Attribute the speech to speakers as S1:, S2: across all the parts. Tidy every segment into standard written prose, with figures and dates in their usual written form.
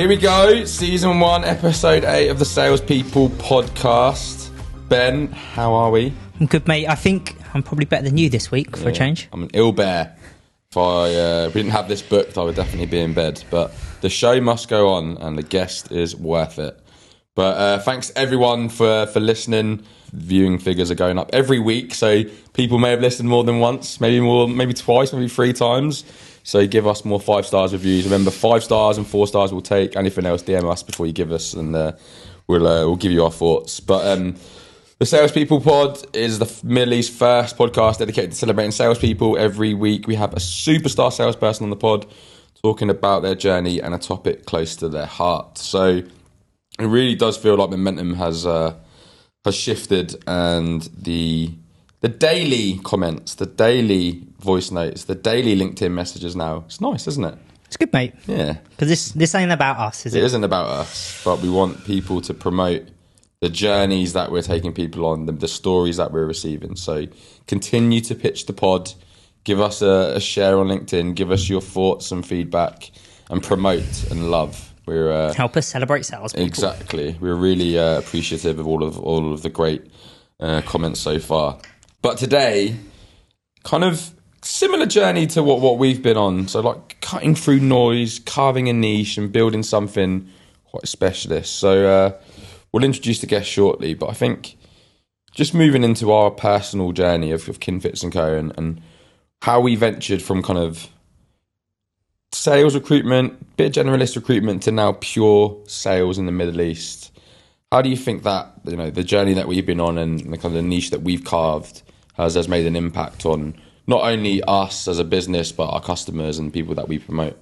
S1: Here we go, season 1, episode 8 of the Salespeople podcast. Ben, how are we?
S2: I'm good, mate. I think I'm probably better than you this week for a change.
S1: I'm an ill bear. If we didn't have this booked, I would definitely be in bed. But the show must go on, and the guest is worth it. But thanks everyone for listening. Viewing figures are going up every week, so people may have listened more than once, maybe more, maybe twice, maybe 3 times. So give us more 5-star reviews. Remember, 5 stars and 4 stars we'll take. Anything else, DM us before you give us, and we'll give you our thoughts. But the Salespeople Pod is the Middle East first podcast dedicated to celebrating salespeople. Every week we have a superstar salesperson on the pod talking about their journey and a topic close to their heart. So it really does feel like momentum has shifted, and the daily comments, the daily voice notes, the daily LinkedIn messages now, it's nice, isn't it?
S2: It's good, mate.
S1: Yeah.
S2: Because this ain't about us, is it?
S1: It isn't about us, but we want people to promote the journeys that we're taking people on, the stories that we're receiving. So continue to pitch the pod, give us a share on LinkedIn, give us your thoughts and feedback, and promote and love. We're
S2: help us celebrate sales people.
S1: Exactly. We're really appreciative of all of the great comments so far. But today, kind of similar journey to what we've been on. So like cutting through noise, carving a niche, and building something quite specialist. So we'll introduce the guest shortly, but I think just moving into our personal journey of Kinfits & Co. and how we ventured from kind of sales recruitment, bit of generalist recruitment, to now pure sales in the Middle East. How do you think that, the journey that we've been on and the kind of niche that we've carved has made an impact on not only us as a business, but our customers and people that we promote?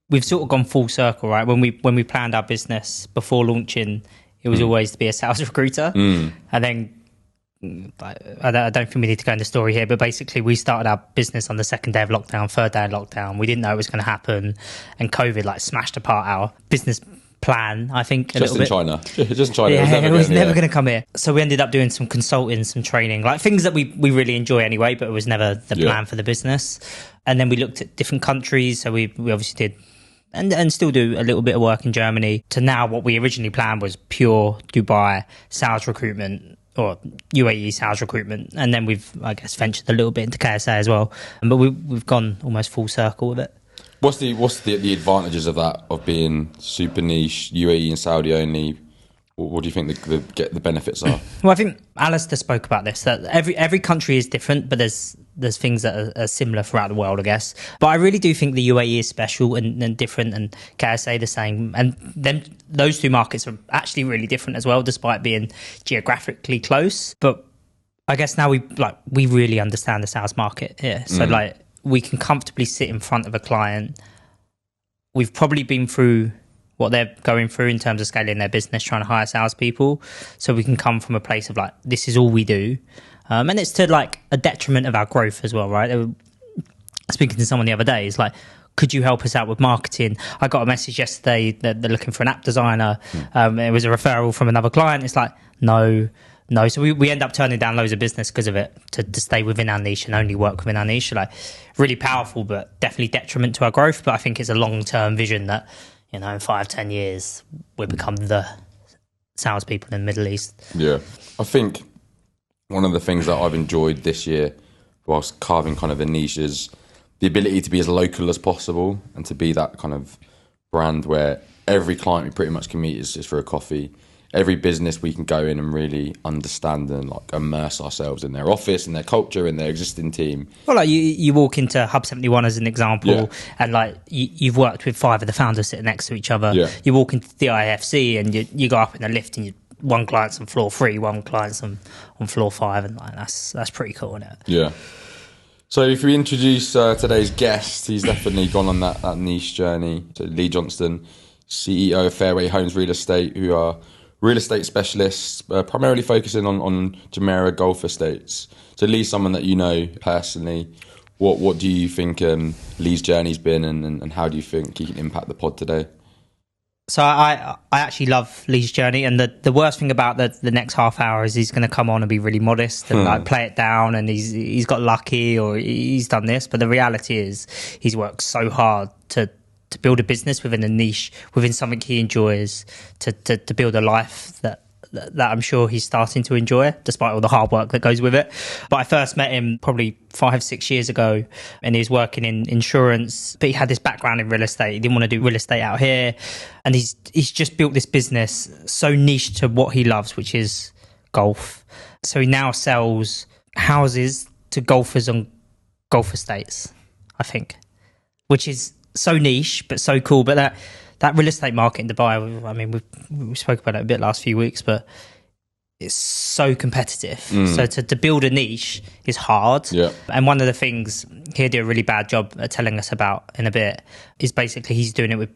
S1: We've
S2: sort of gone full circle, right? When we planned our business before launching, it was always to be a sales recruiter. And then, I don't think we need to go into the story here, but basically we started our business on the 2nd day of lockdown, 3rd day of lockdown. We didn't know it was going to happen. And COVID smashed apart our business plan, I think, a little bit. Just in China.
S1: Yeah,
S2: it was never going to come here. So we ended up doing some consulting, some training, like things that we really enjoy anyway, but it was never the plan for the business. And then we looked at different countries. So we obviously did and still do a little bit of work in Germany, to now what we originally planned was pure Dubai sales recruitment, or UAE sales recruitment. And then we've, I guess, ventured a little bit into KSA as well. But we've gone almost full circle with it.
S1: What's the advantages of that, of being super niche, UAE and Saudi only? What do you think the benefits are?
S2: Well, I think Alistair spoke about this, that every country is different, but there's things that are similar throughout the world, I guess. But I really do think the UAE is special and different, and KSA the same. And then those two markets are actually really different as well, despite being geographically close. But I guess now we really understand the sales market here. So we can comfortably sit in front of a client. We've probably been through what they're going through in terms of scaling their business, trying to hire salespeople. So we can come from a place of this is all we do. And it's to a detriment of our growth as well, right? They were speaking to someone the other day, it's could you help us out with marketing? I got a message yesterday that they're looking for an app designer. It was a referral from another client. It's no. So we end up turning down loads of business because of it, to stay within our niche and only work within our niche. Really powerful, but definitely detriment to our growth. But I think it's a long-term vision that, in 5-10 years, we become the salespeople in the Middle East. Yeah.
S1: I think one of the things that I've enjoyed this year, whilst carving kind of a niche, is the ability to be as local as possible and to be that kind of brand where every client we pretty much can meet is just for a coffee. Every business we can go in and really understand and immerse ourselves in their office, in their culture, in their existing team.
S2: Well, you walk into Hub 71 as an example, and you've worked with 5 of the founders sitting next to each other. Yeah. You walk into the IFC and you go up in the lift, and one client's on floor 3, one client's on floor 5, and that's pretty cool, isn't it?
S1: Yeah. So if we introduce today's guest, he's definitely gone on that niche journey. So Lee Johnston, CEO of Fairway Homes Real Estate, who are real estate specialists, primarily focusing on Jumeirah Golf Estates. So Lee's someone that you know personally. What do you think Lee's journey's been, and how do you think he can impact the pod today?
S2: So I actually love Lee's journey, and the worst thing about the next half hour is he's going to come on and be really modest and play it down, and he's got lucky or he's done this. But the reality is he's worked so hard to to build a business within a niche, within something he enjoys, to build a life that I'm sure he's starting to enjoy, despite all the hard work that goes with it. But I first met him probably 5-6 years ago, and he was working in insurance, but he had this background in real estate. He didn't want to do real estate out here. And he's just built this business so niche to what he loves, which is golf. So he now sells houses to golfers on golf estates, I think, which is so niche, but so cool. But that real estate market in Dubai, I mean, we spoke about it a bit last few weeks, but it's so competitive. So to build a niche is hard. Yeah. And one of the things he'll do a really bad job at telling us about in a bit is basically he's doing it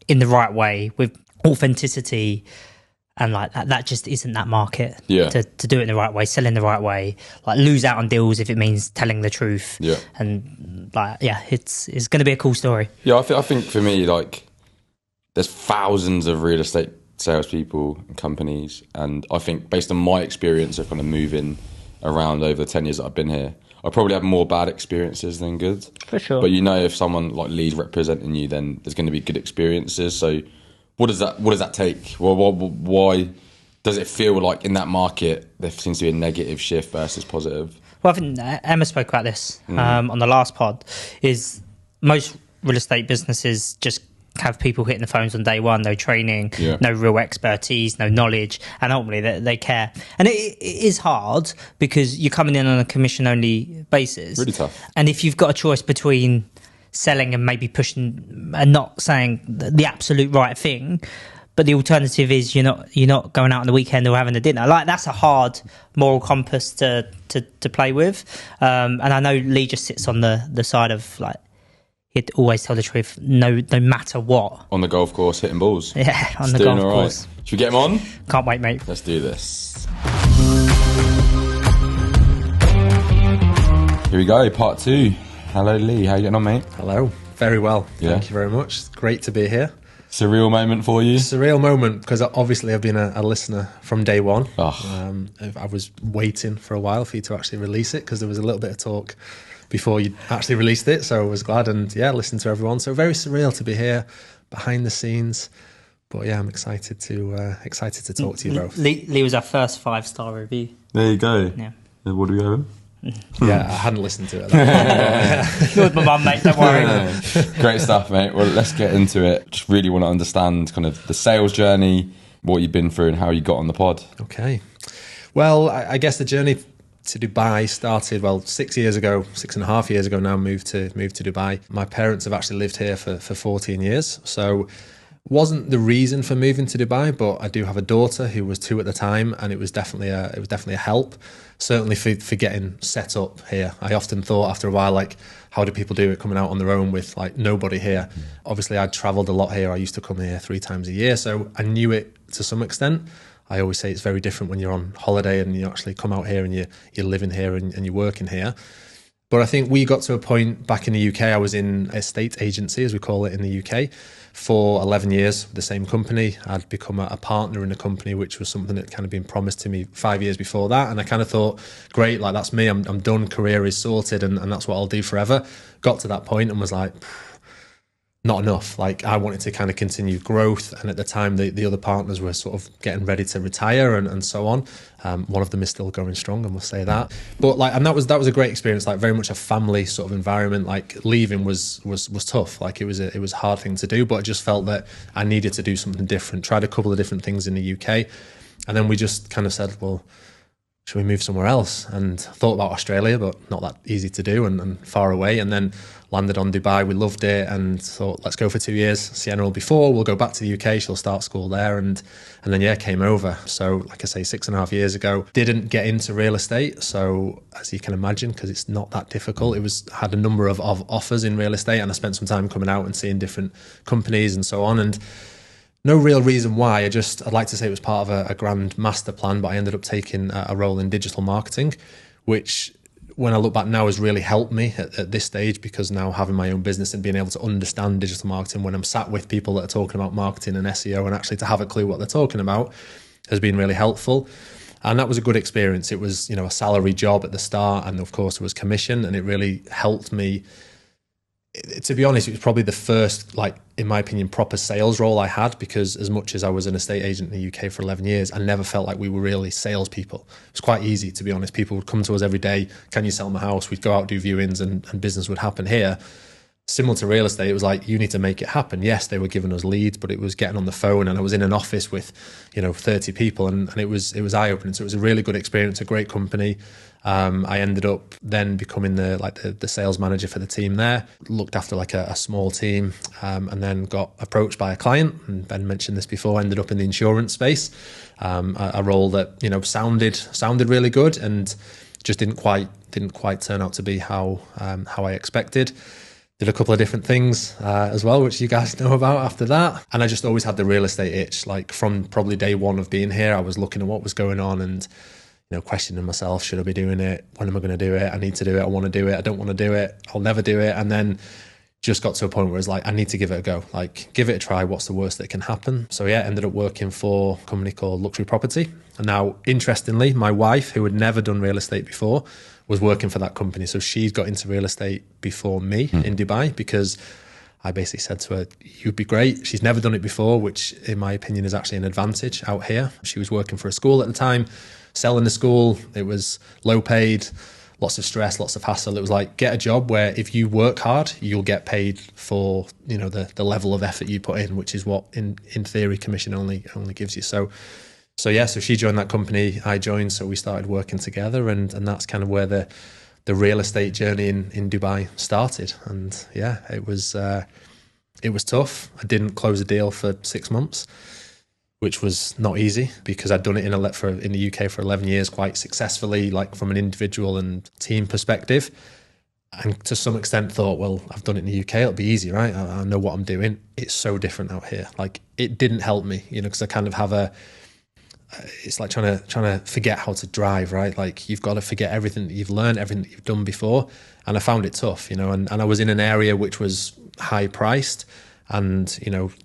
S2: in the right way, with authenticity. And like that just isn't that market. To do it in the right way, sell in the right way, like lose out on deals if it means telling the truth. Yeah. And like, it's going to be a cool story.
S1: Yeah, I think for me, like, there's thousands of real estate salespeople and companies, and I think based on my experience of kind of moving around over the 10 years that I've been here, I probably have more bad experiences than good.
S2: For sure.
S1: But if someone like Lee's representing you, then there's going to be good experiences. So what does that take? Well, why does it feel like in that market there seems to be a negative shift versus positive?
S2: Well, I think Emma spoke about this on the last pod, is most real estate businesses just have people hitting the phones on day one, no training, no real expertise, no knowledge, and ultimately they care. And it is hard because you're coming in on a commission-only basis.
S1: Really tough.
S2: And if you've got a choice between selling and maybe pushing and not saying the absolute right thing, but the alternative is you're not going out on the weekend or having a dinner, like that's a hard moral compass to play with. And I know Lee just sits on the side of like, he'd always tell the truth, no matter what.
S1: On the golf course, hitting balls.
S2: Yeah, on the golf course.
S1: Should we get him on?
S2: Can't wait, mate.
S1: Let's do this. Here we go, part 2. Hello, Lee. How you getting on, mate?
S3: Hello. Very well. Thank you very much. It's great to be here.
S1: Surreal moment for you?
S3: Surreal moment, because obviously I've been a listener from day one. I was waiting for a while for you to actually release it, because there was a little bit of talk before you actually released it, so I was glad, and listened to everyone. So very surreal to be here behind the scenes, but I'm excited to talk to you both.
S2: Lee was our first 5-star review.
S1: There you go. Yeah. What do we owe him?
S3: I hadn't listened to it.
S2: You're with my mum, mate, don't worry.
S1: Great stuff, mate. Well, let's get into it. Just really want to understand kind of the sales journey, what you've been through and how you got on the pod.
S3: Okay. Well, I guess the journey to Dubai started 6.5 years ago now. Moved to Dubai. My parents have actually lived here for 14 years, so wasn't the reason for moving to Dubai, but I do have a daughter who was 2 at the time, and it was definitely a help, certainly for getting set up here. I often thought after a while, like, how do people do it coming out on their own with like nobody here? Obviously I'd travelled a lot here. I used to come here 3 times a year, so I knew it to some extent. I always say it's very different when you're on holiday and you actually come out here and you're living here and you're working here. But I think we got to a point back in the UK. I was in estate agency, as we call it in the UK, for 11 years with the same company. I'd become a partner in the company, which was something that kind of been promised to me 5 years before that. And I kind of thought, great, like that's me. I'm done. Career is sorted, and that's what I'll do forever. Got to that point and was like, not enough. Like, I wanted to kind of continue growth, and at the time the other partners were sort of getting ready to retire and so on. One of them is still going strong, I must say that. But like, and that was a great experience, like very much a family sort of environment. Like, leaving was tough. Like, it was a hard thing to do, but I just felt that I needed to do something different. Tried a couple of different things in the UK, and then we just kind of said, well, should we move somewhere else? And thought about Australia, but not that easy to do and far away. And then landed on Dubai. We loved it and thought, let's go for 2 years. Sienna will be 4. We'll go back to the UK. She'll start school there. And then, came over. So, like I say, 6.5 years ago, didn't get into real estate. So, as you can imagine, because it's not that difficult, had a number of offers in real estate. And I spent some time coming out and seeing different companies and so on. And no real reason why. I'd like to say it was part of a grand master plan, but I ended up taking a role in digital marketing, which, when I look back now, has really helped me at this stage, because now having my own business and being able to understand digital marketing when I'm sat with people that are talking about marketing and SEO, and actually to have a clue what they're talking about, has been really helpful. And that was a good experience. It was, a salary job at the start, and of course there was commission, and it really helped me to be honest, it was probably the first, like, in my opinion, proper sales role I had, because as much as I was an estate agent in the UK for 11 years, I never felt like we were really salespeople. It was quite easy, to be honest. People would come to us every day, can you sell my house? We'd go out, do viewings, and business would happen. Here, similar to real estate, it was like, you need to make it happen. Yes, they were giving us leads, but it was getting on the phone, and I was in an office with, 30 people, and it was eye-opening. So it was a really good experience, a great company. I ended up then becoming the sales manager for the team there, looked after like a small team, and then got approached by a client, and Ben mentioned this before, ended up in the insurance space, a role that, sounded really good, and just didn't quite turn out to be how I expected. Did a couple of different things as well, which you guys know about after that. And I just always had the real estate itch. Like, from probably day one of being here, I was looking at what was going on and, questioning myself, should I be doing it? When am I going to do it? I need to do it. I want to do it. I don't want to do it. I'll never do it. And then just got to a point where it's like, I need to give it a go. Like, give it a try. What's the worst that can happen? So yeah, ended up working for a company called Luxury Property. And now, interestingly, my wife, who had never done real estate before, was working for that company. So she got into real estate before me in Dubai, because I basically said to her, you'd be great. She's never done it before, which in my opinion is actually an advantage out here. She was working for a school at the time, selling the school. It was low paid, lots of stress, lots of hassle. It was like, get a job where if you work hard, you'll get paid for, the level of effort you put in, which is what in theory commission only gives you. So yeah, so she joined that company, I joined, so we started working together, and that's kind of where the real estate journey in Dubai started. And yeah, it was tough. I didn't close a deal for 6 months, which was not easy, because I'd done it in the UK for 11 years quite successfully, like from an individual and team perspective. And to some extent thought, well, I've done it in the UK, it'll be easy, right? I know what I'm doing. It's so different out here. Like, it didn't help me, because I kind of have it's like trying to forget how to drive, right? Like, you've got to forget everything that you've learned, everything that you've done before. And I found it tough, and I was in an area which was high priced, and,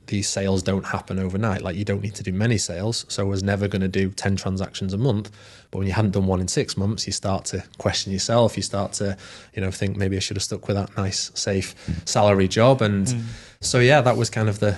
S3: these sales don't happen overnight. Like, you don't need to do many sales. So I was never going to do 10 transactions a month. But when you hadn't done one in 6 months, you start to question yourself. You start to, think maybe I should have stuck with that nice, safe salary job. And so, yeah, that was kind of the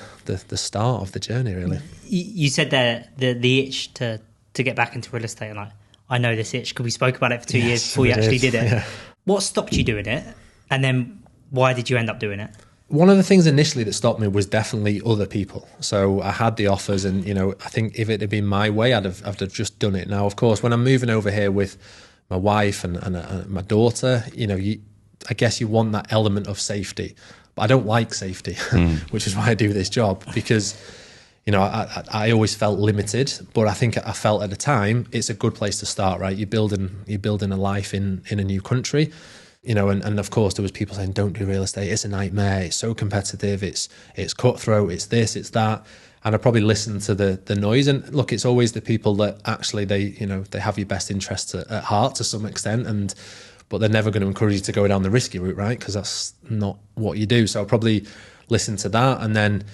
S3: start of the journey, really.
S2: You said that the itch to get back into real estate, and I know this itch because we spoke about it for 2 years before you actually did it. Yeah. What stopped you doing it? And then why did you end up doing it?
S3: One of the things initially that stopped me was definitely other people. So I had the offers, and, I think if it had been my way, I'd have just done it. Now, of course, when I'm moving over here with my wife and my daughter, I guess you want that element of safety. But I don't like safety, which is why I do this job, because, I always felt limited. But I think I felt at the time it's a good place to start, right? You're building a life in a new country. And of course there was people saying, don't do real estate, it's a nightmare, it's so competitive, it's cutthroat, it's this, it's that. And I probably listened to the noise. And look, it's always the people that actually they have your best interests at heart to some extent, but they're never going to encourage you to go down the risky route, right? Because that's not what you do. So I probably listened to that, and then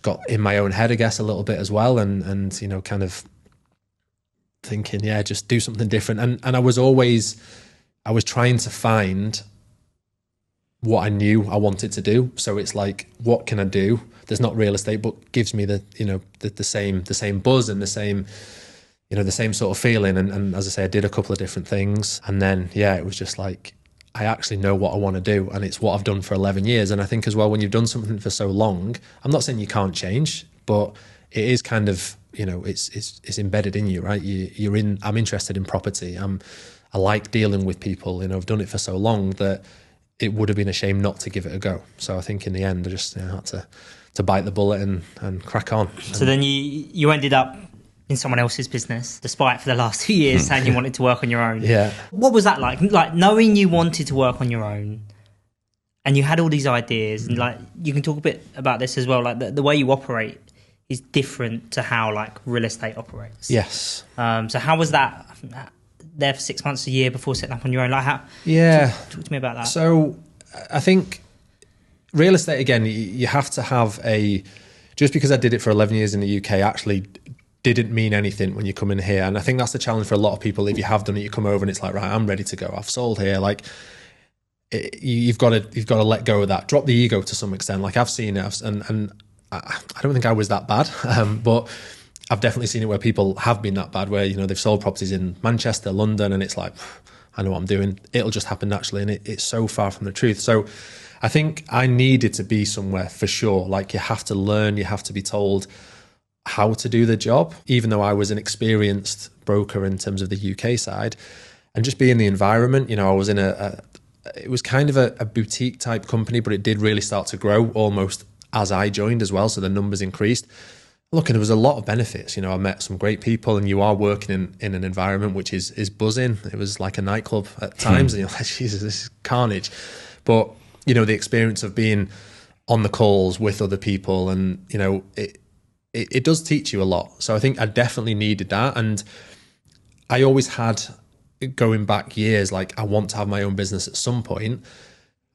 S3: got in my own head, I guess, a little bit as well, and kind of thinking, yeah, just do something different. And I was trying to find what I knew I wanted to do. So it's like, what can I do that's not real estate, but gives me the same buzz and the same sort of feeling. And as I say, I did a couple of different things. And then, yeah, it was just like, I actually know what I want to do. And it's what I've done for 11 years. And I think as well, when you've done something for so long, I'm not saying you can't change, but it is kind of, it's embedded in you, right? I'm interested in property. I like dealing with people. I've done it for so long that it would have been a shame not to give it a go. So I think in the end, I just had to bite the bullet and crack on.
S2: So then you ended up in someone else's business, despite for the last 2 years saying you wanted to work on your own.
S3: Yeah.
S2: What was that like? Like, knowing you wanted to work on your own, and you had all these ideas, and like, you can talk a bit about this as well. Like, the way you operate is different to how like real estate operates.
S3: Yes.
S2: So how was that? There for 6 months, a year before setting up on your own? Like, how?
S3: Yeah.
S2: Talk to me about that.
S3: So I think real estate, again, you have to have just because I did it for 11 years in the UK actually didn't mean anything when you come in here. And I think that's the challenge for a lot of people. If you have done it, you come over and it's like, right, I'm ready to go. I've sold here. Like, you've got to let go of that, drop the ego to some extent. Like I've seen it, and I don't think I was that bad, but I've definitely seen it where people have been that bad, where they've sold properties in Manchester, London, and it's like, I know what I'm doing. It'll just happen naturally, and it's so far from the truth. So I think I needed to be somewhere for sure. Like you have to learn, you have to be told how to do the job, even though I was an experienced broker in terms of the UK side, and just be in the environment. I was in it was kind of a boutique type company, but it did really start to grow almost as I joined as well. So the numbers increased. Look, and there was a lot of benefits. I met some great people, and you are working in an environment which is buzzing. It was like a nightclub at times, and you're like, Jesus, this is carnage. But, the experience of being on the calls with other people, and, it does teach you a lot. So I think I definitely needed that. And I always had, going back years, like I want to have my own business at some point.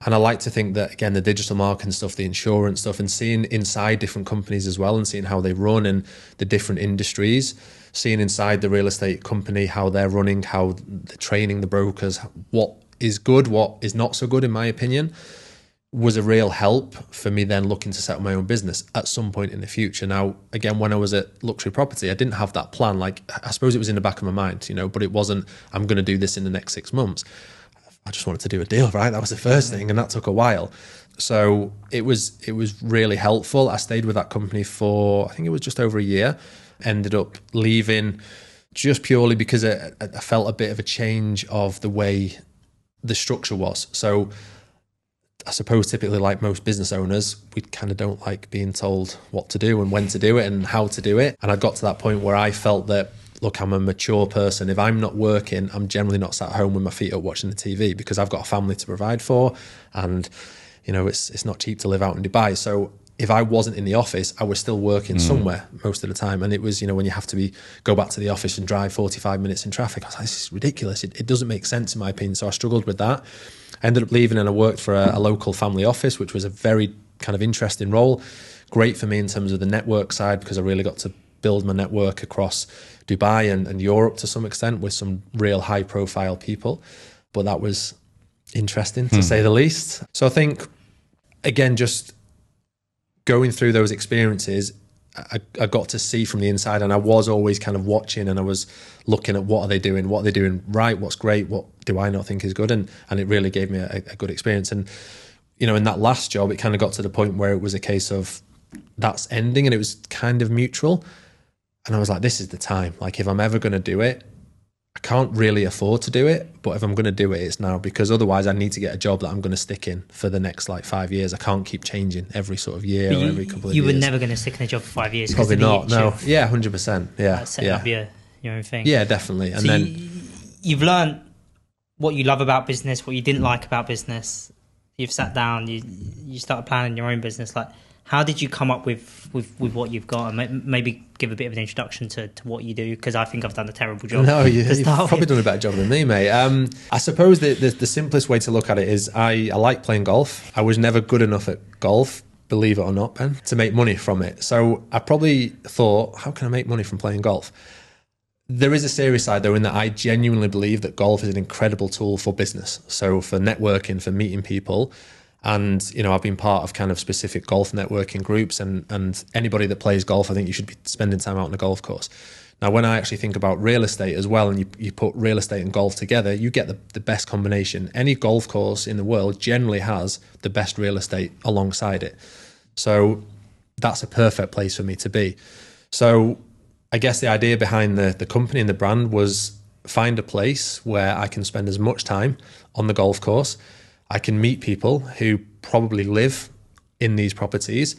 S3: And I like to think that, again, the digital marketing stuff, the insurance stuff, and seeing inside different companies as well, and seeing how they run and the different industries, seeing inside the real estate company, how they're running, how they're training the brokers, what is good, what is not so good, in my opinion, was a real help for me then looking to set up my own business at some point in the future. Now, again, when I was at Luxury Property, I didn't have that plan. Like, I suppose it was in the back of my mind, but it wasn't, I'm going to do this in the next 6 months. I just wanted to do a deal, right? That was the first thing, and that took a while. So it was really helpful. I stayed with that company for, I think it was just over a year. Ended up leaving just purely because I felt a bit of a change of the way the structure was. So I suppose typically, like most business owners, we kind of don't like being told what to do and when to do it and how to do it. And I got to that point where I felt that, look, I'm a mature person. If I'm not working, I'm generally not sat at home with my feet up watching the TV, because I've got a family to provide for, and it's not cheap to live out in Dubai. So if I wasn't in the office, I was still working somewhere most of the time. And it was, when you have to go back to the office and drive 45 minutes in traffic, I was like, this is ridiculous. It doesn't make sense in my opinion. So I struggled with that. I ended up leaving, and I worked for a local family office, which was a very kind of interesting role. Great for me in terms of the network side, because I really got to build my network across Dubai and Europe to some extent with some real high profile people. But that was interesting to say the least. So I think, again, just going through those experiences, I got to see from the inside, and I was always kind of watching, and I was looking at what are they doing right, what's great, what do I not think is good, and it really gave me a good experience. And in that last job, it kind of got to the point where it was a case of that's ending, and it was kind of mutual. And I was like, this is the time. Like, if I'm ever going to do it, I can't really afford to do it, but if I'm going to do it, it's now, because otherwise I need to get a job that I'm going to stick in for the next 5 years. I can't keep changing every sort of year or every couple of years.
S2: You were never going to stick in a job for 5 years.
S3: Probably not. No. Yeah, 100%. Yeah.
S2: Setting up your own thing.
S3: Yeah, definitely. And
S2: so
S3: then
S2: you've learned what you love about business, what you didn't like about business. You've sat down, you started planning your own business. Like, how did you come up with what you've got? And maybe give a bit of an introduction to what you do, because I think I've done a terrible job.
S3: No, you've probably done a better job than me, mate. I suppose the simplest way to look at it is I like playing golf. I was never good enough at golf, believe it or not, Ben, to make money from it. So I probably thought, how can I make money from playing golf? There is a serious side, though, in that I genuinely believe that golf is an incredible tool for business. So for networking, for meeting people. And, I've been part of kind of specific golf networking groups, and anybody that plays golf, I think you should be spending time out on a golf course. Now, when I actually think about real estate as well, and you put real estate and golf together, you get the best combination. Any golf course in the world generally has the best real estate alongside it. So that's a perfect place for me to be. So I guess the idea behind the company and the brand was find a place where I can spend as much time on the golf course. I can meet people who probably live in these properties.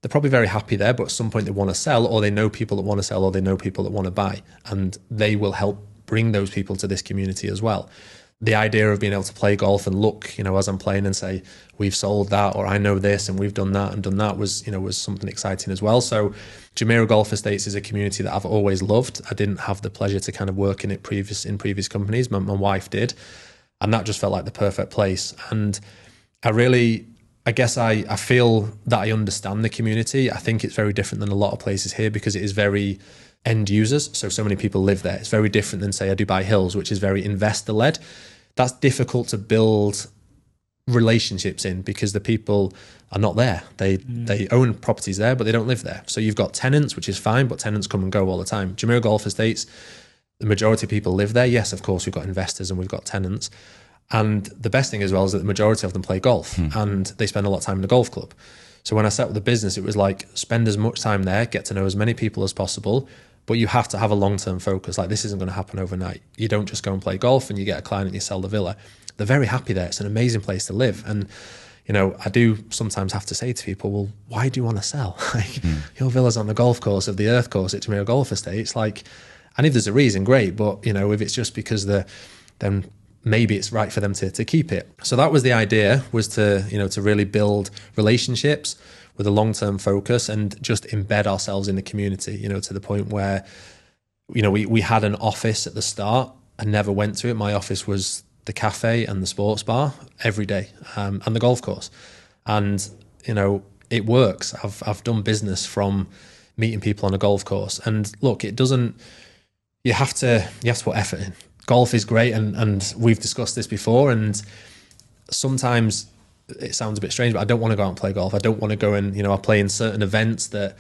S3: They're probably very happy there, but at some point they want to sell, or they know people that want to sell, or they know people that want to buy, and they will help bring those people to this community as well. The idea of being able to play golf and look, as I'm playing, and say, we've sold that, or I know this and we've done that and done that, was something exciting as well. So Jumeirah Golf Estates is a community that I've always loved. I didn't have the pleasure to kind of work in it in previous companies. My wife did. And that just felt like the perfect place. And I feel that I understand the community. I think it's very different than a lot of places here, because it is very end users. So many people live there. It's very different than, say, a Dubai Hills, which is very investor led. That's difficult to build relationships in because the people are not there. They own properties there, but they don't live there. So you've got tenants, which is fine, but tenants come and go all the time. Jumeirah Golf Estates, the majority of people live there. Yes, of course, we've got investors and we've got tenants. And the best thing as well is that the majority of them play golf and they spend a lot of time in the golf club. So when I set up the business, it was like, spend as much time there, get to know as many people as possible, but you have to have a long-term focus. Like, this isn't going to happen overnight. You don't just go and play golf and you get a client and you sell the villa. They're very happy there. It's an amazing place to live. And, you know, I do sometimes have to say to people, well, why do you want to sell? Like, your villa's on the golf course of the Earth Course at Jumeirah Golf Estate. It's like, and if there's a reason, great. But, you know, if it's just because then maybe it's right for them to keep it. So that was the idea, was to, you know, to really build relationships with a long-term focus and just embed ourselves in the community, you know, to the point where, you know, we had an office at the start. I never went to it. My office was the cafe and the sports bar every day, and the golf course. And, you know, it works. I've done business from meeting people on a golf course. And look, you have to put effort in. Golf is great, and we've discussed this before, and sometimes it sounds a bit strange, but I don't want to go out and play golf. I don't want to go and, you know, I play in certain events and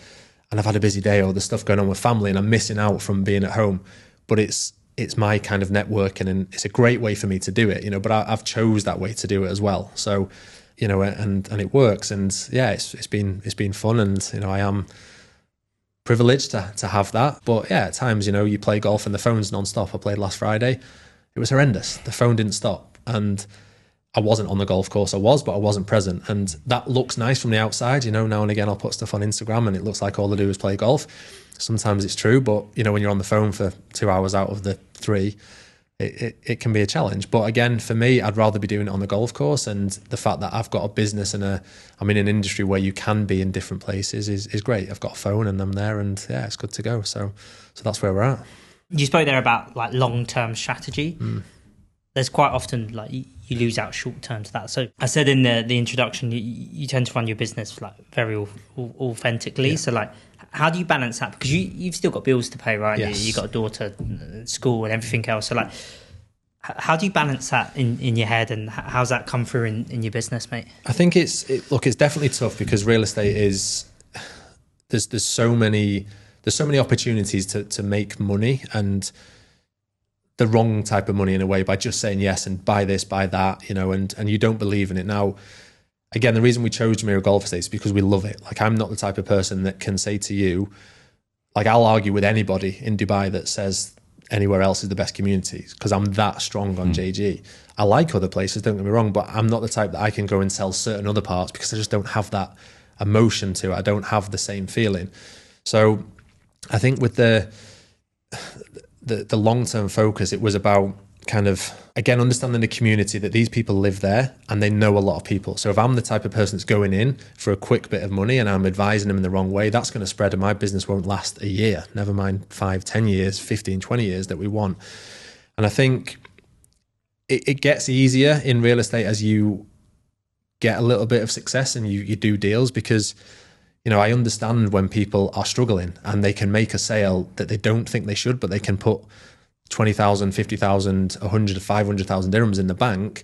S3: I've had a busy day or there's stuff going on with family and I'm missing out from being at home. But it's my kind of networking, and it's a great way for me to do it, you know, but I've chose that way to do it as well. So, you know, and it works. And yeah, it's been fun, and, you know, I am privileged to have that. But yeah, at times, you know, you play golf and the phone's non-stop. I played last Friday. It was horrendous. The phone didn't stop. And I wasn't on the golf course. But I wasn't present. And that looks nice from the outside. You know, now and again, I'll put stuff on Instagram and it looks like all I do is play golf. Sometimes it's true, but, you know, when you're on the phone for 2 hours out of the 3, it can be a challenge. But again, for me, I'd rather be doing it on the golf course, and the fact that I've got a business and I'm in an industry where you can be in different places is great. I've got a phone and I'm there, and yeah, it's good to go. So that's where we're at.
S2: You spoke there about like long-term strategy. There's quite often like you lose out short-term to that. So I said in the introduction, you tend to run your business like very authentically. Yeah. So like, how do you balance that? Because you've still got bills to pay, right?
S3: Yes.
S2: You've got a daughter, school and everything else. So like, how do you balance that in your head, and how's that come through in your business, mate?
S3: I think it's definitely tough, because real estate is, there's so many opportunities to make money, and the wrong type of money in a way, by just saying yes and buy this, buy that, you know, and you don't believe in it. Now, again, the reason we chose Jumeirah Golf Estate is because we love it. Like, I'm not the type of person that can say to you, like, I'll argue with anybody in Dubai that says anywhere else is the best community, because I'm that strong on JG. I like other places, don't get me wrong, but I'm not the type that I can go and sell certain other parts, because I just don't have that emotion to it. I don't have the same feeling. So I think with the long-term focus, it was about kind of, again, understanding the community, that these people live there and they know a lot of people. So if I'm the type of person that's going in for a quick bit of money and I'm advising them in the wrong way, that's going to spread, and my business won't last a year, never mind 5, 10 years, 15, 20 years that we want. And I think it gets easier in real estate as you get a little bit of success and you do deals, because, you know, I understand when people are struggling and they can make a sale that they don't think they should, but they can put 20,000, 50,000, 100, 500,000 dirhams in the bank.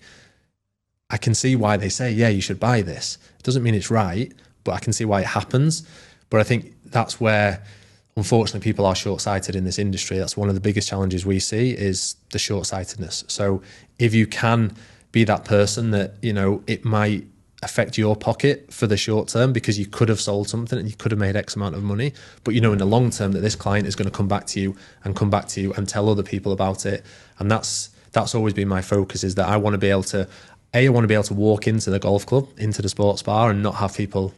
S3: I can see why they say, yeah, you should buy this. It doesn't mean it's right, but I can see why it happens. But I think that's where, unfortunately, people are short-sighted in this industry. That's one of the biggest challenges we see, is the short-sightedness. So if you can be that person that, you know, it might affect your pocket for the short term because you could have sold something and you could have made X amount of money, but you know in the long term that this client is going to come back to you and tell other people about it. And that's always been my focus, is that I want to be able to walk into the golf club, into the sports bar, and not have people,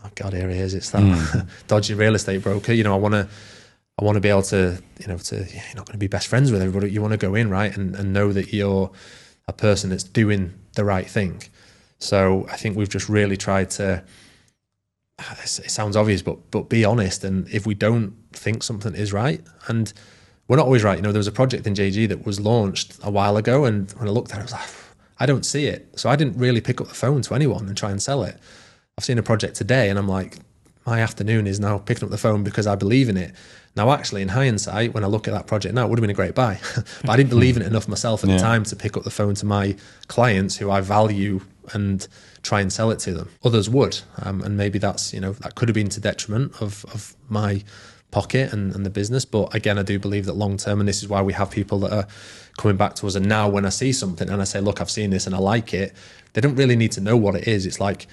S3: oh God, here he is, it's that dodgy real estate broker. You know, I want to be able to, you know, you're not going to be best friends with everybody. You want to go in, right, and know that you're a person that's doing the right thing. So I think we've just really tried to, it sounds obvious, but be honest. And if we don't think something is right, and we're not always right. You know, there was a project in JG that was launched a while ago, and when I looked at it, I was like, I don't see it. So I didn't really pick up the phone to anyone and try and sell it. I've seen a project today and I'm like, my afternoon is now picking up the phone because I believe in it. Now, actually, in hindsight, when I look at that project now, it would have been a great buy. But I didn't believe in it enough myself at the time to pick up the phone to my clients, who I value and try and sell it to them. Others would, and maybe that's, that could have been to detriment of my pocket and the business. But again, I do believe that long term, and this is why we have people that are coming back to us. And now when I see something and I say, look, I've seen this and I like it, they don't really need to know what it is. It's like,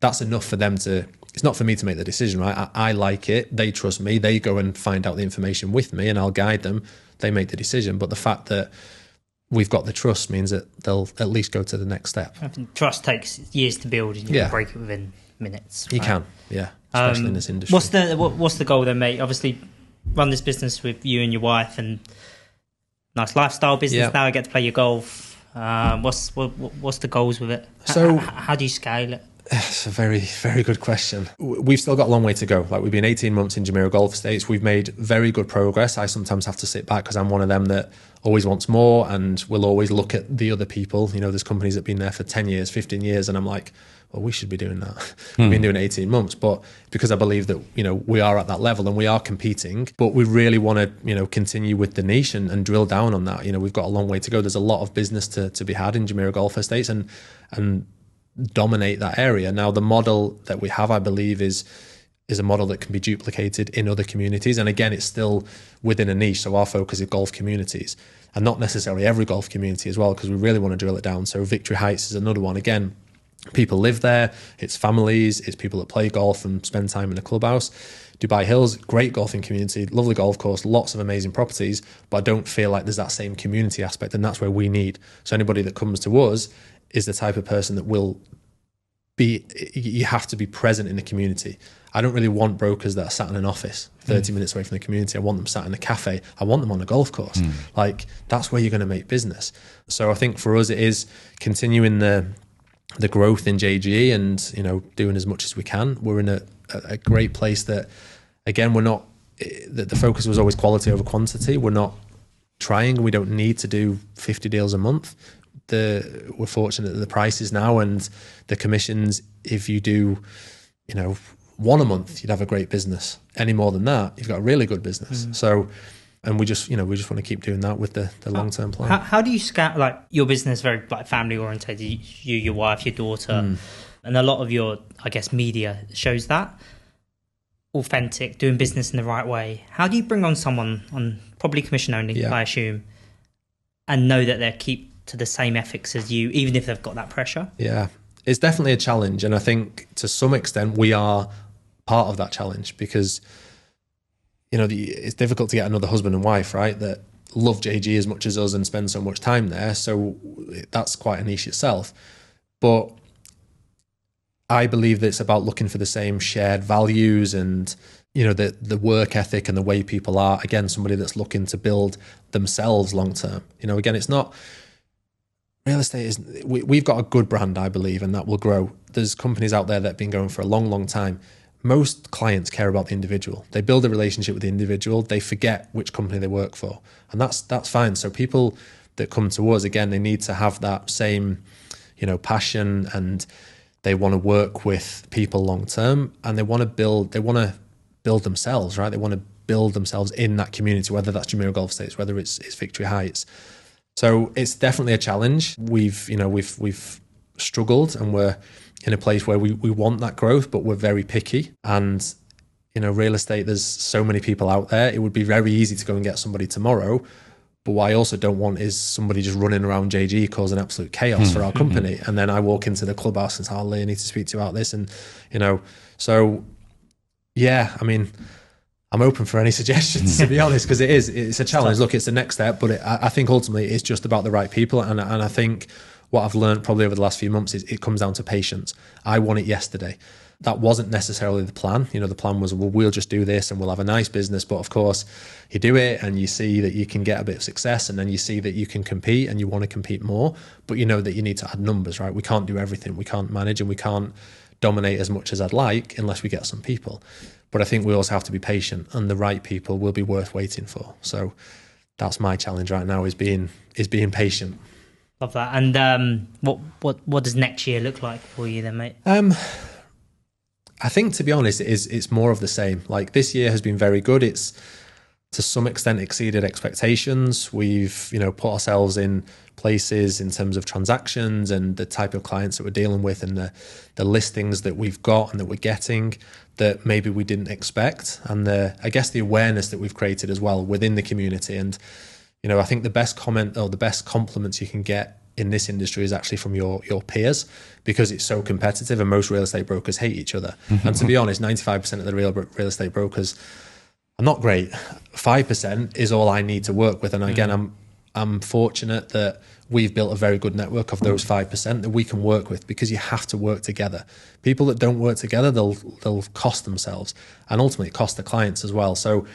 S3: that's enough for them to, it's not for me to make the decision, right? I like it. They trust me. They go and find out the information with me and I'll guide them. They make the decision. But the fact that we've got the trust means that they'll at least go to the next step.
S2: I think trust takes years to build and you can break it within minutes.
S3: You can, yeah. Especially in this industry.
S2: What's the goal then, mate? Obviously, run this business with you and your wife, and nice lifestyle business. Now I get to play your golf. What's the goals with it?
S3: So
S2: how do you scale it?
S3: It's a very, very good question. We've still got a long way to go. Like, we've been 18 months in Jumeirah Golf Estates. We've made very good progress. I sometimes have to sit back because I'm one of them that always wants more and will always look at the other people. There's companies that have been there for 10 years, 15 years, and I'm like, well, we should be doing that. We've been doing 18 months. But because I believe that, we are at that level and we are competing, but we really want to, continue with the niche and drill down on that. We've got a long way to go. There's a lot of business to be had in Jumeirah Golf Estates and dominate that area. Now, the model that we have, I believe, is a model that can be duplicated in other communities. And again, it's still within a niche. So our focus is golf communities and not necessarily every golf community as well, because we really want to drill it down. So Victory Heights is another one. Again, people live there. It's families. It's people that play golf and spend time in a clubhouse. Dubai Hills, great golfing community, lovely golf course, lots of amazing properties, but I don't feel like there's that same community aspect, and that's where we need. So anybody that comes to us is the type of person that will be, you have to be present in the community. I don't really want brokers that are sat in an office 30 minutes away from the community. I want them sat in a cafe. I want them on a golf course. Like, that's where you're going to make business. So I think for us, it is continuing the growth in JGE and, doing as much as we can. We're in a great place that, again, we're not, the focus was always quality over quantity. We're not trying, we don't need to do 50 deals a month. We're fortunate that the prices now and the commissions, if you do, one a month, you'd have a great business. Any more than that, you've got a really good business. So, and we just want to keep doing that with the long-term plan.
S2: How do you scout, like, your business very like family oriented, you, your wife, your daughter, and a lot of your, I guess, media shows that authentic, doing business in the right way. How do you bring on someone on probably commission only, I assume, and know that they'll keep to the same ethics as you, even if they've got that pressure?
S3: Yeah, it's definitely a challenge. And I think to some extent we are part of that challenge because, it's difficult to get another husband and wife, right, that love JG as much as us and spend so much time there. So that's quite a niche itself. But I believe that it's about looking for the same shared values and, the work ethic and the way people are. Again, somebody that's looking to build themselves long term. Again, it's not, real estate is, we've got a good brand, I believe, and that will grow. There's companies out there that have been going for a long, long time. Most clients care about the individual. They build a relationship with the individual. They forget which company they work for. And that's fine. So people that come to us, again, they need to have that same, passion, and they want to work with people long term, and they want to build themselves, right? They want to build themselves in that community, whether that's Jumeirah Golf Estates, whether it's Victory Heights. So it's definitely a challenge. We've struggled, and we're in a place where we want that growth, but we're very picky. And, real estate, there's so many people out there. It would be very easy to go and get somebody tomorrow. But what I also don't want is somebody just running around JG causing absolute chaos for our company. And then I walk into the clubhouse and say, Lee, I need to speak to you about this. And, so yeah, I mean, I'm open for any suggestions, to be honest, because it's a challenge. Look, it's the next step, but I think ultimately it's just about the right people. And I think what I've learned probably over the last few months is it comes down to patience. I want it yesterday. That wasn't necessarily the plan. The plan was, well, we'll just do this and we'll have a nice business. But of course, you do it and you see that you can get a bit of success, and then you see that you can compete and you want to compete more. But you know that you need to add numbers, right? We can't do everything. We can't manage and we can't dominate as much as I'd like unless we get some people. But I think we also have to be patient, and the right people will be worth waiting for. So that's my challenge right now, is being patient.
S2: Love that. And what does next year look like for you then, mate?
S3: I think, to be honest, it's more of the same. Like, this year has been very good. It's to some extent exceeded expectations. We've, put ourselves in places in terms of transactions and the type of clients that we're dealing with and the listings that we've got and that we're getting that maybe we didn't expect. And I guess the awareness that we've created as well within the community. And, I think the best comment or the best compliments you can get in this industry is actually from your peers, because it's so competitive and most real estate brokers hate each other. And to be honest, 95% of the real estate brokers are not great. 5% is all I need to work with. And again, I'm fortunate that we've built a very good network of those 5% that we can work with, because you have to work together. People that don't work together, they'll cost themselves and ultimately cost the clients as well. So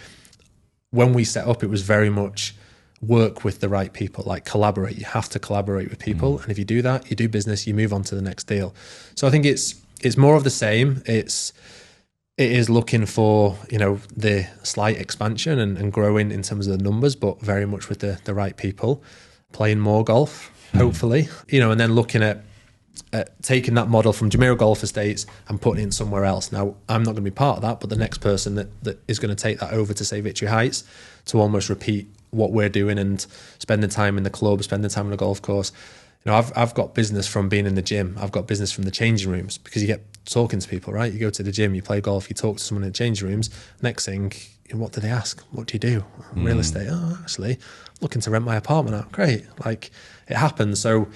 S3: when we set up, it was very much work with the right people, like collaborate. You have to collaborate with people. And if you do that, you do business, you move on to the next deal. So I think it's more of the same. It is looking for, the slight expansion and growing in terms of the numbers, but very much with the right people, playing more golf, hopefully, and then looking at taking that model from Jumeirah Golf Estates and putting it somewhere else. Now, I'm not going to be part of that, but the next person that is going to take that over to, say, Victory Heights, to almost repeat what we're doing and spending time in the club, spending time on the golf course. I've got business from being in the gym. I've got business from the changing rooms, because you get talking to people, right? You go to the gym, you play golf, you talk to someone in the changing rooms. Next thing, what do they ask? What do you do? Real estate. Oh, actually, looking to rent my apartment out. Great. Like, it happens. So,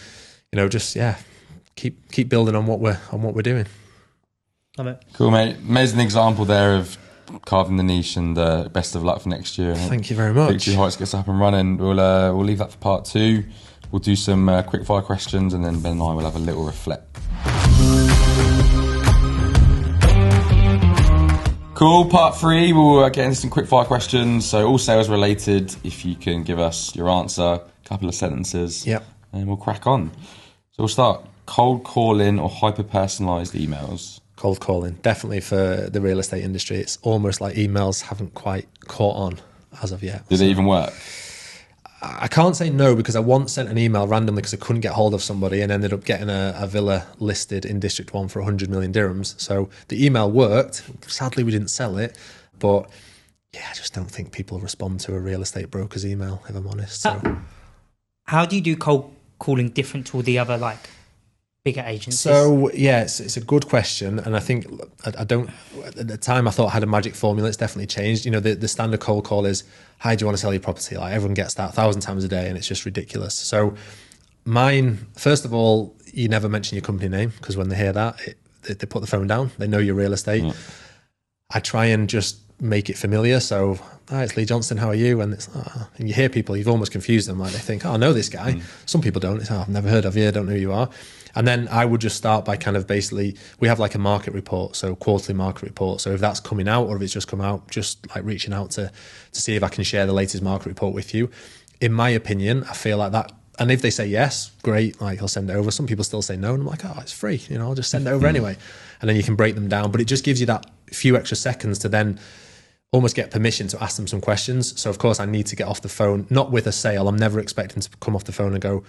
S3: just, keep building on what we're doing.
S2: Love it.
S1: Cool, mate. Amazing example there of carving the niche, and best of luck for next year.
S3: Thank you very much.
S1: Victory Heights gets up and running. We'll leave that for part 2. We'll do some quick fire questions, and then Ben and I will have a little reflect. Cool. Part 3, we'll get into some quick fire questions. So all sales related. If you can give us your answer, a couple of sentences, and we'll crack on. So we'll start. Cold calling or hyper personalised emails?
S3: Cold calling, definitely, for the real estate industry. It's almost like emails haven't quite caught on as of yet.
S1: Did it even work?
S3: I can't say no, because I once sent an email randomly because I couldn't get hold of somebody and ended up getting a villa listed in District 1 for 100 million dirhams. So the email worked. Sadly, we didn't sell it. But yeah, I just don't think people respond to a real estate broker's email, if I'm honest. So
S2: how do you do cold calling different to all the other bigger agencies?
S3: So yeah, it's a good question, and I think I don't. At the time, I thought I had a magic formula. It's definitely changed. The standard cold call is, "Hi, do you want to sell your property?" Like, everyone gets that 1,000 times a day, and it's just ridiculous. So mine, first of all, you never mention your company name, because when they hear that, they put the phone down. They know your real estate. I try and just make it familiar. So, "Hi, it's Lee Johnston. How are you?" And and you hear people, you've almost confused them. Like, they think, "Oh, I know this guy." Some people don't. It's, "Oh, I've never heard of you. I don't know who you are." And then I would just start by kind of basically, we have like a market report, so quarterly market report. So if that's coming out or if it's just come out, just like reaching out to see if I can share the latest market report with you. In my opinion, I feel like that. And if they say yes, great, like, I'll send it over. Some people still say no, and I'm like, "Oh, it's free, I'll just send it over anyway." And then you can break them down. But it just gives you that few extra seconds to then almost get permission to ask them some questions. So of course I need to get off the phone, not with a sale. I'm never expecting to come off the phone and go,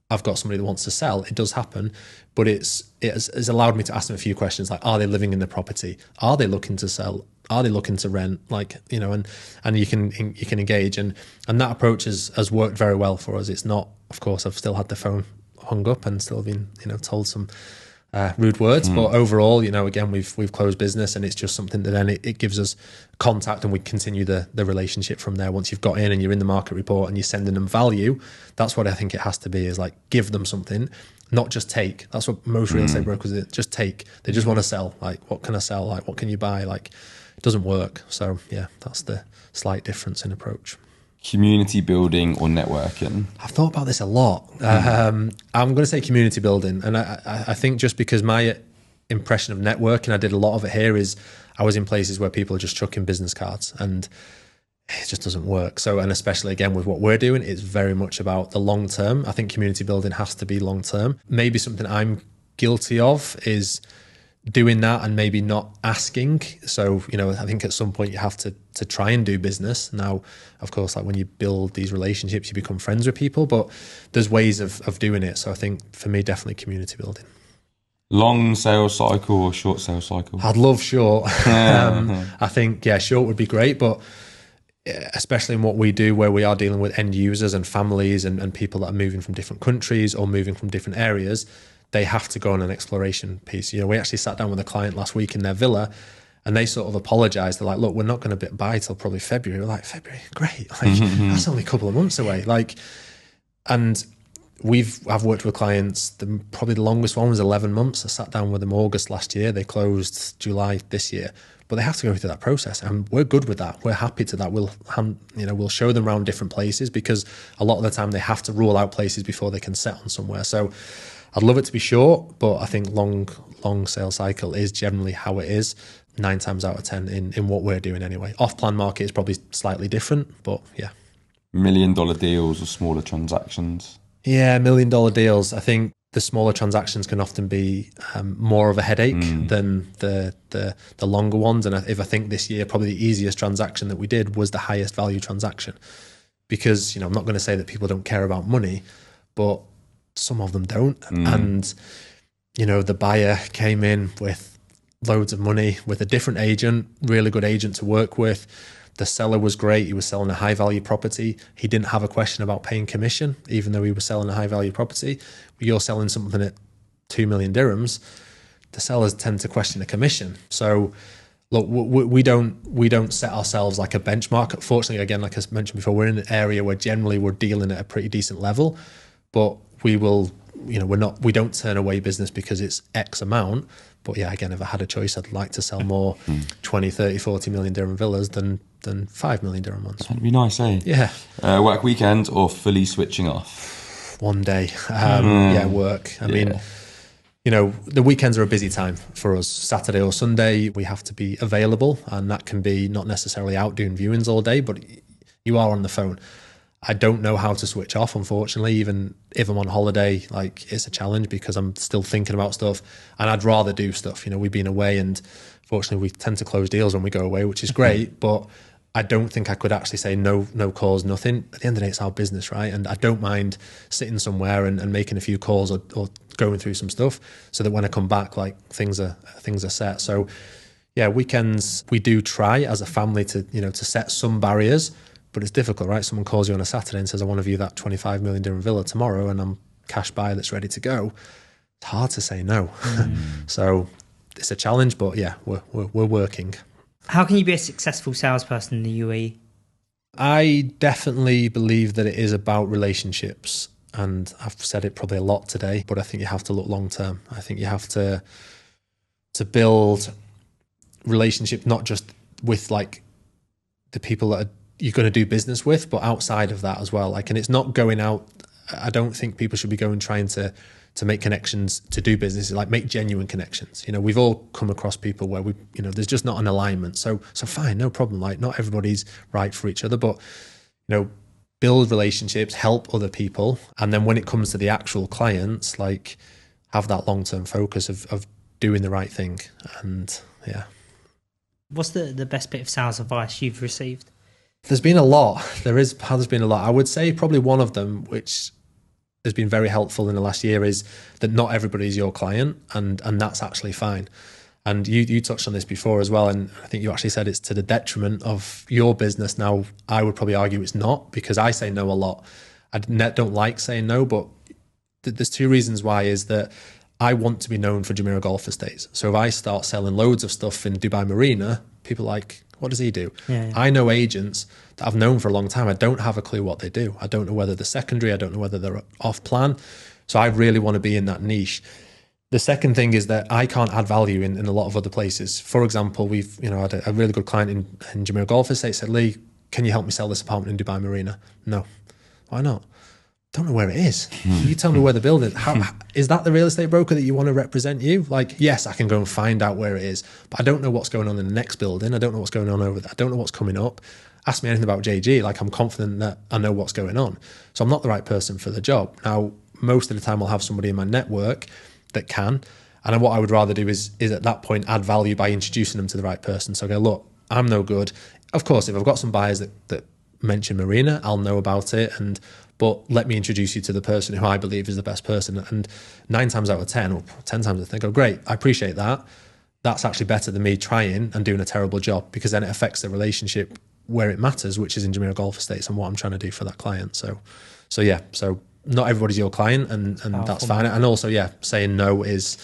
S3: "I've got somebody that wants to sell." It does happen, but it has allowed me to ask them a few questions, like, are they living in the property? Are they looking to sell? Are they looking to rent? And you can engage, and that approach has worked very well for us. It's not, of course, I've still had the phone hung up and still been told some rude words, but overall, again, we've closed business, and it's just something that then it gives us contact, and we continue the relationship from there. Once you've got in and you're in the market report and you're sending them value, that's what I think it has to be, is like, give them something, not just take. That's what most real estate brokers do, just take. They just want to sell. Like, what can I sell? Like, what can you buy? Like, it doesn't work. So yeah, that's the slight difference in approach.
S1: Community building or networking?
S3: I've thought about this a lot. I'm going to say community building. And I think just because my impression of networking, I did a lot of it here, is I was in places where people are just chucking business cards, and it just doesn't work. So, and especially again with what we're doing, it's very much about the long term. I think community building has to be long term. Maybe something I'm guilty of is doing that and maybe not asking. So, I think at some point you have to try and do business. Now, of course, like, when you build these relationships, you become friends with people, but there's ways of doing it. So I think for me, definitely community building.
S1: Long sales cycle or short sales cycle?
S3: I'd love short. I think, short would be great, but especially in what we do, where we are dealing with end users and families and people that are moving from different countries or moving from different areas, they have to go on an exploration piece. We actually sat down with a client last week in their villa, and they sort of apologized. They're like, look, we're not going to buy till probably February. We're like, February? Great. Like, that's only a couple of months away. Like, and I've worked with clients, probably the longest one was 11 months. I sat down with them August last year. They closed July this year. But they have to go through that process, and we're good with that. We're happy to that. We'll show them around different places, because a lot of the time they have to rule out places before they can set on somewhere. So I'd love it to be short, but I think long sales cycle is generally how it is 9 times out of 10 in what we're doing anyway. Off-plan market is probably slightly different, but yeah.
S1: $1 million deals or smaller transactions?
S3: Yeah, $1 million deals. I think the smaller transactions can often be more of a headache than the longer ones. And if I think this year, probably the easiest transaction that we did was the highest value transaction, because, I'm not going to say that people don't care about money, but some of them don't. And, the buyer came in with loads of money, with a different agent, really good agent to work with. The seller was great. He was selling a high value property. He didn't have a question about paying commission, even though he was selling a high value property. You're selling something at 2 million dirhams. The sellers tend to question a commission. So look, we don't set ourselves like a benchmark. Unfortunately, again, like I mentioned before, we're in an area where generally we're dealing at a pretty decent level, but we don't turn away business because it's X amount. But yeah, again, if I had a choice, I'd like to sell more 20, 30, 40 million dirham villas than 5 million dirham ones.
S1: That'd be nice, eh?
S3: Yeah.
S1: Work weekend or fully switching off?
S3: One day. Work. I mean, the weekends are a busy time for us. Saturday or Sunday, we have to be available, and that can be not necessarily out doing viewings all day, but you are on the phone. I don't know how to switch off, unfortunately. Even if I'm on holiday, like, it's a challenge because I'm still thinking about stuff, and I'd rather do stuff. We've been away, and fortunately we tend to close deals when we go away, which is great, but I don't think I could actually say no calls, nothing. At the end of the day, it's our business, right? And I don't mind sitting somewhere and making a few calls or going through some stuff, so that when I come back, like, things are set. So yeah, weekends, we do try as a family to set some barriers, but it's difficult, right? Someone calls you on a Saturday and says, I want to view that 25 million dirham villa tomorrow, and I'm cash buyer that's ready to go. It's hard to say no. So it's a challenge, but yeah, we're working.
S2: How can you be a successful salesperson in the UAE?
S3: I definitely believe that it is about relationships, and I've said it probably a lot today, but I think you have to look long term. I think you have to build relationships, not just with like the people that you're going to do business with, but outside of that as well. Like, and it's not going out. I don't think people should be going trying to make connections to do business, like make genuine connections. We've all come across people where there's just not an alignment. So fine, no problem. Like, not everybody's right for each other, but, build relationships, help other people. And then when it comes to the actual clients, like, have that long-term focus of doing the right thing. And yeah.
S2: What's the best bit of sales advice you've received?
S3: There's been a lot. There's been a lot. I would say probably one of them, which has been very helpful in the last year, is that not everybody is your client, and that's actually fine. And you touched on this before as well, and I think you actually said it's to the detriment of your business. Now, I would probably argue it's not, because I say no a lot. I don't like saying no, but there's two reasons why. Is that I want to be known for Jumeirah Golf Estates. So if I start selling loads of stuff in Dubai Marina, people are like, what does he do? Yeah. I know agents that I've known for a long time. I don't have a clue what they do. I don't know whether they're secondary. I don't know whether they're off plan. So I really want to be in that niche. The second thing is that I can't add value in a lot of other places. For example, we've had a really good client in Jumeirah Golf Estate said, Lee, can you help me sell this apartment in Dubai Marina? No. Why not? Don't know where it is. You tell me where the building is. Is that the real estate broker that you want to represent you? Like, yes, I can go and find out where it is, but I don't know what's going on in the next building. I don't know what's going on over there. I don't know what's coming up. Ask me anything about JG. Like, I'm confident that I know what's going on. So I'm not the right person for the job. Now, most of the time I'll have somebody in my network that can. And what I would rather do is at that point add value by introducing them to the right person. So I go, look, I'm no good. Of course, if I've got some buyers that mention Marina, I'll know about it, but let me introduce you to the person who I believe is the best person. And 9 times out of 10, or 10 times out of 10, I go, great, I appreciate that. That's actually better than me trying and doing a terrible job, because then it affects the relationship where it matters, which is in Jumeirah Golf Estates and what I'm trying to do for that client. So not everybody's your client, and that's fine. And also, saying no is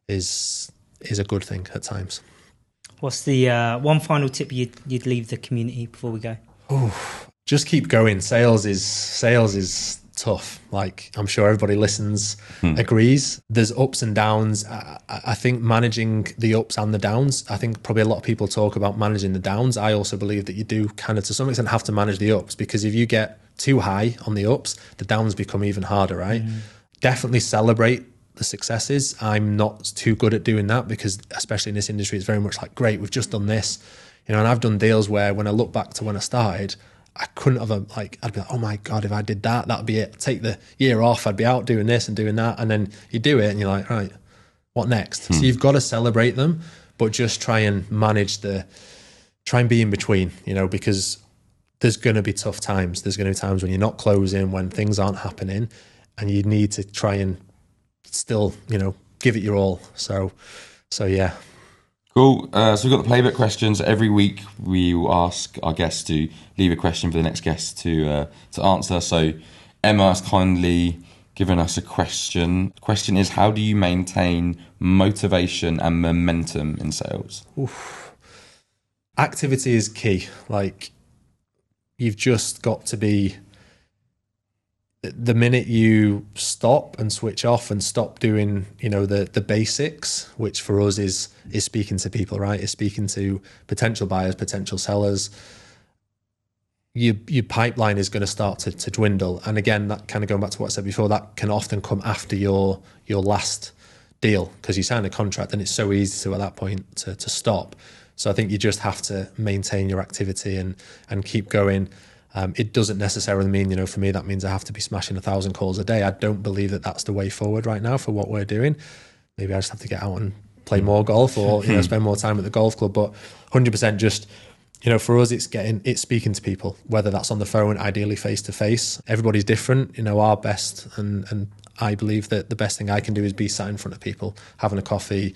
S3: a good thing at times.
S2: What's the one final tip you'd leave the community before we go?
S3: Just keep going. Sales is tough. Like, I'm sure everybody listens agrees. There's ups and downs. I think managing the ups and the downs, I think probably a lot of people talk about managing the downs. I also believe that you do kind of to some extent have to manage the ups, because if you get too high on the ups, the downs become even harder, right? Definitely celebrate the successes. I'm not too good at doing that, because especially in this industry, it's very much like, great, we've just done this, and I've done deals where when I look back to when I started, I couldn't have I'd be like, oh my God, if I did that, that'd be it. Take the year off, I'd be out doing this and doing that. And then you do it and you're like, right, what next? So you've got to celebrate them, but just try and be in between, because there's going to be tough times. There's going to be times when you're not closing, when things aren't happening, and you need to try and still, give it your all. So yeah.
S1: Cool. So we've got the playbook questions. Every week we will ask our guests to leave a question for the next guest to answer. So Emma has kindly given us a question. The question is, how do you maintain motivation and momentum in sales?
S3: Activity is key. Like, you've just got to be, the minute you stop and switch off and stop doing, the basics, which for us is speaking to people, right? Is speaking to potential buyers, potential sellers. Your pipeline is going to start to dwindle. And again, that kind of going back to what I said before, that can often come after your last deal, because you sign a contract and it's so easy to, at that point, to stop. So I think you just have to maintain your activity and keep going. It doesn't necessarily mean, for me, that means I have to be smashing 1,000 calls a day. I don't believe that that's the way forward right now for what we're doing. Maybe I just have to get out and play more golf, or spend more time at the golf club. But 100% just, for us, it's speaking to people, whether that's on the phone, ideally face to face. Everybody's different. Our best, and I believe that the best thing I can do is be sat in front of people, having a coffee,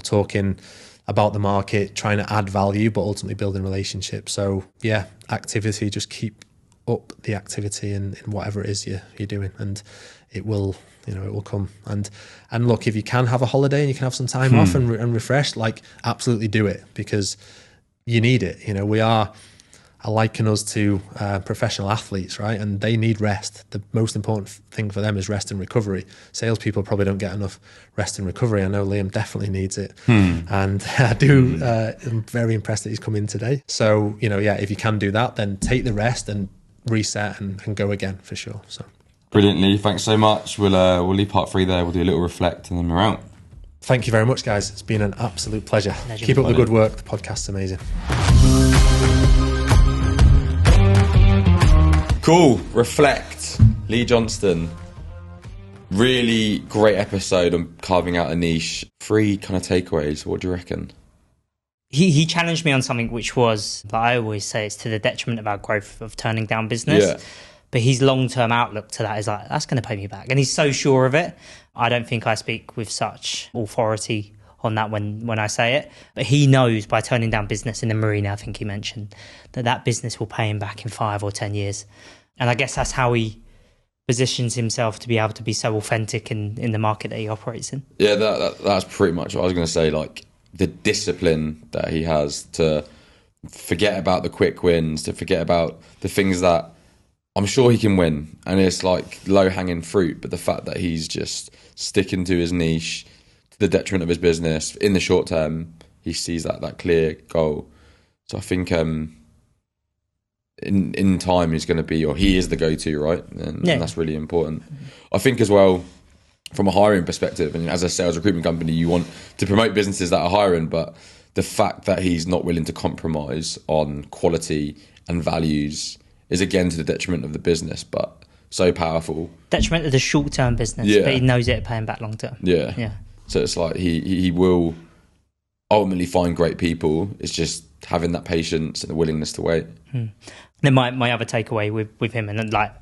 S3: talking about the market, trying to add value, but ultimately building relationships. So yeah, activity, just keep up the activity in whatever it is you're doing, and it will come. And look, if you can have a holiday and you can have some time off and refresh, like, absolutely do it, because you need it. I liken us to professional athletes, right? And they need rest. The most important thing for them is rest and recovery. Salespeople probably don't get enough rest and recovery. I know Liam definitely needs it. And I'm very impressed that he's come in today. So, if you can do that, then take the rest and reset and go again, for sure. So
S1: brilliant, Lee. Thanks so much. We'll leave part 3 there. We'll do a little reflect and then we're out.
S3: Thank you very much, guys. It's been an absolute pleasure. Keep up the good work. The podcast's amazing.
S1: Cool. Reflect. Lee Johnston. Really great episode on carving out a niche. 3 kind of takeaways. What do you reckon?
S2: He challenged me on something which was, like I always say, it's to the detriment of our growth of turning down business.
S1: Yeah.
S2: But his long-term outlook to that is like, that's going to pay me back. And he's so sure of it. I don't think I speak with such authority on that when I say it. But he knows by turning down business in the marina, I think he mentioned, that business will pay him back in 5 or 10 years. And I guess that's how he positions himself to be able to be so authentic in the market that he operates in.
S1: Yeah, that's pretty much what I was going to say. Like, the discipline that he has to forget about the quick wins, to forget about the things that I'm sure he can win, and it's like low-hanging fruit, but the fact that he's just sticking to his niche to the detriment of his business in the short term, he sees that clear goal. So I think in time he's going to be, or he is the go-to, right? And that's really important. I think as well, from a hiring perspective, and as a sales recruitment company, you want to promote businesses that are hiring, but the fact that he's not willing to compromise on quality and values is again to the detriment of the business, but so powerful. Detriment
S2: of the short-term business, but he knows it paying back long-term.
S1: Yeah. So it's like he will ultimately find great people. It's just having that patience and the willingness to wait.
S2: Then my other takeaway with him, and like,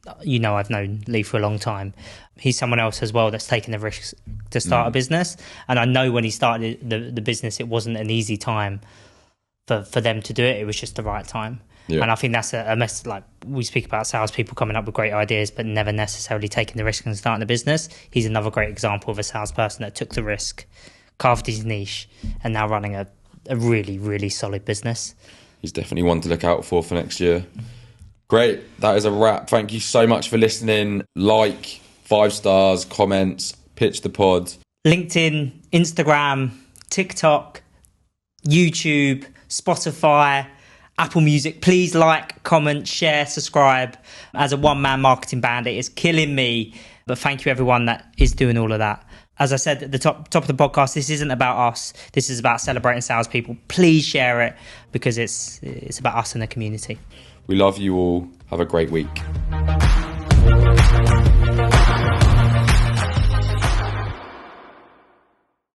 S2: I've known Lee for a long time. He's someone else as well that's taken the risk to start a business. And I know when he started the business, it wasn't an easy time for them to do it. It was just the right time.
S1: Yeah.
S2: And I think that's a mess. Like, we speak about salespeople coming up with great ideas, but never necessarily taking the risk and starting a business. He's another great example of a salesperson that took the risk, carved his niche, and now running a really, really solid business.
S1: He's definitely one to look out for next year. Great. That is a wrap. Thank you so much for listening. Like, 5 stars, comments, pitch the pod.
S2: LinkedIn, Instagram, TikTok, YouTube, Spotify, Apple Music. Please like, comment, share, subscribe. As a one-man marketing band, it is killing me. But thank you, everyone that is doing all of that. As I said at the top of the podcast, this isn't about us. This is about celebrating salespeople. Please share it, because it's about us and the community.
S1: We love you all. Have a great week.